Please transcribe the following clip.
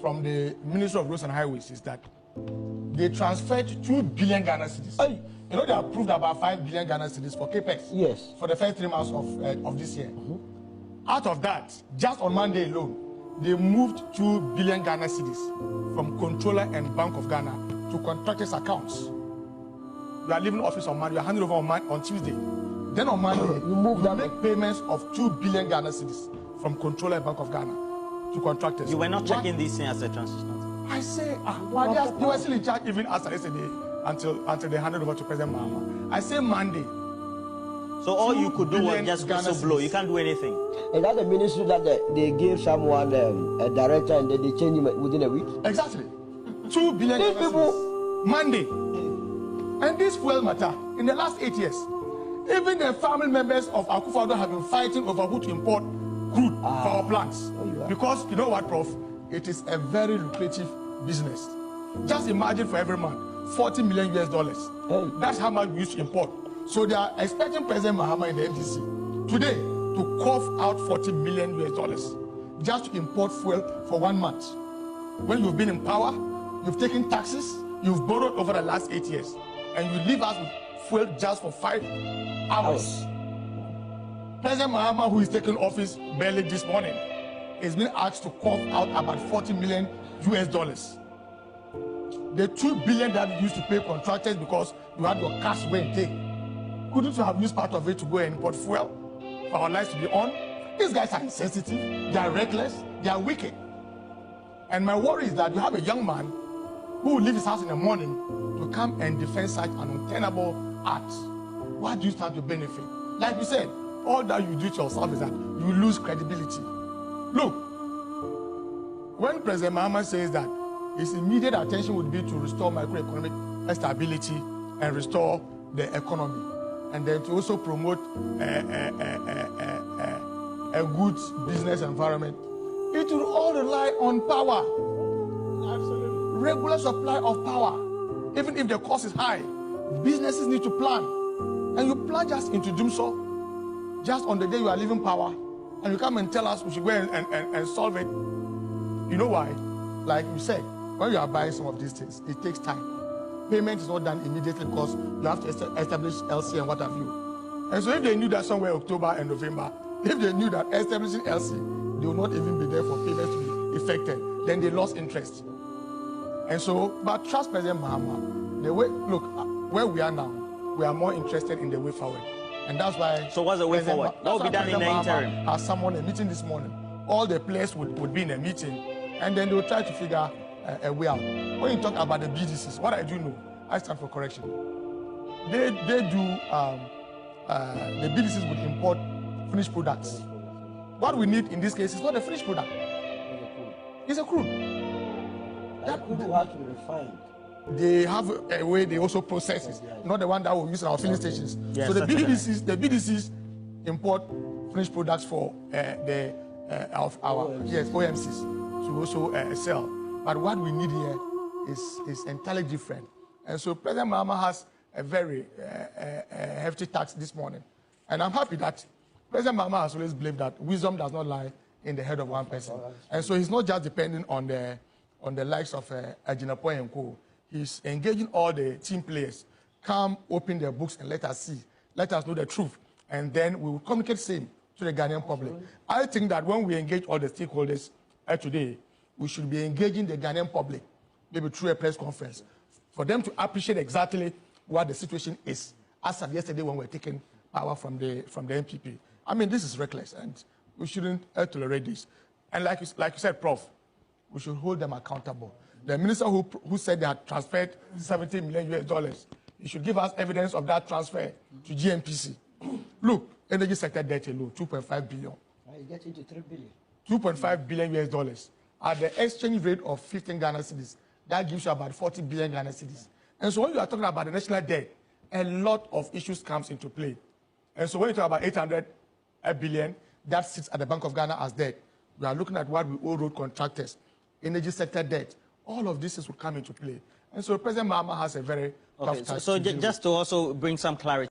from the Ministry of Roads and Highways is that they transferred 2 billion Ghana cedis. Hey. You know, they approved about 5 billion Ghana cedis for CAPEX. Yes. For the first 3 months of this year. Out of that, just on Monday alone, they moved 2 billion Ghana cedis from Controller and Bank of Ghana to contractors' accounts. You are leaving office on Monday, you are handing over on Tuesday. Then on Monday, you make payments of 2 billion Ghana cedis from Controller and Bank of Ghana to contractors. You were not checking this thing as a transition. I say, they were still in charge even as yesterday until they handed over to President Mahama. I say Monday. So all you could do was just whistleblow. You can't do anything. Is that the ministry that they gave someone a director and then they change him within a week? Exactly. 2 billion These people Monday. And this fuel matter, in the last 8 years, even the family members of Akufo-Addo have been fighting over who to import crude for our plants. Because you know what, Prof? It is a very lucrative business. Just imagine for every month, $40 million US. Hey. That's how much we used to import. So they are expecting President Mahama in the MDC today to cough out $40 million US just to import fuel for 1 month. When you've been in power, you've taken taxes, you've borrowed over the last 8 years, and you leave us with fuel just for 5 hours. President Mahama, who is taking office barely this morning, is being asked to cough out about $40 million US. The 2 billion that you used to pay contractors because you had your cash when take. Couldn't you have used part of it to go and import fuel for our lives to be on? These guys are insensitive, they are reckless, they are wicked. And my worry is that you have a young man who will leave his house in the morning to come and defend such an untenable act. What do you stand to benefit? Like we said, all that you do to yourself is that you lose credibility. Look, when President Mahama says that his immediate attention would be to restore macroeconomic stability and restore the economy, and then to also promote a good business environment, it will all rely on power. Absolutely. Regular supply of power. Even if the cost is high, businesses need to plan. And you plan just into doing so, just on the day you are leaving power, and you come and tell us we should go and solve it. You know why? Like you said, when you are buying some of these things, it takes time. Payment is not done immediately because you have to establish LC and what have you. And so if they knew that somewhere October and November, if they knew that establishing LC, they will not even be there for payments to be effected, then they lost interest. And so, but trust President Mahama, the way, look, where we are now, we are more interested in the way forward. And that's why... So what's the way forward? What will be done in the interim? Has someone a meeting this morning. All the players would be in a meeting, and then they will try to figure a way out. When you talk about the BDCs, what I do know, I stand for correction. They do, the BDCs would import finished products. What we need in this case is not a finished product. It's a crude. That crude will have to be refined. They have a way they also process it, not the one that we use in our filling stations. Yes, so the BDCs import finished products for of our OMCs to also sell. But what we need here is entirely different. And so President Mahama has a very hefty tax this morning. And I'm happy that President Mahama has always believed that wisdom does not lie in the head of one person. And so he's not just depending on the likes of Ajinapoy and Co. He's engaging all the team players. Come, open their books and let us see. Let us know the truth. And then we will communicate same to the Ghanaian public. I think that when we engage all the stakeholders today, we should be engaging the Ghanaian public, maybe through a press conference, for them to appreciate exactly what the situation is, as of yesterday when we were taking power from the NPP. I mean, this is reckless, and we shouldn't tolerate this. And like you said, Prof, we should hold them accountable. The minister who said they had transferred $70 million US, he should give us evidence of that transfer to GNPC. Look, energy sector debt alone, 2.5 billion. You get into 3 billion. 2.5 billion US. At the exchange rate of 15 Ghana cedis, that gives you about 40 billion Ghana cedis. And so when you are talking about the national debt, a lot of issues comes into play. And so when you talk about 800 billion, that sits at the Bank of Ghana as debt. We are looking at what we owe road contractors, energy sector debt. All of this will come into play. And so President Mahama has a very tough task. So just to also bring some clarity.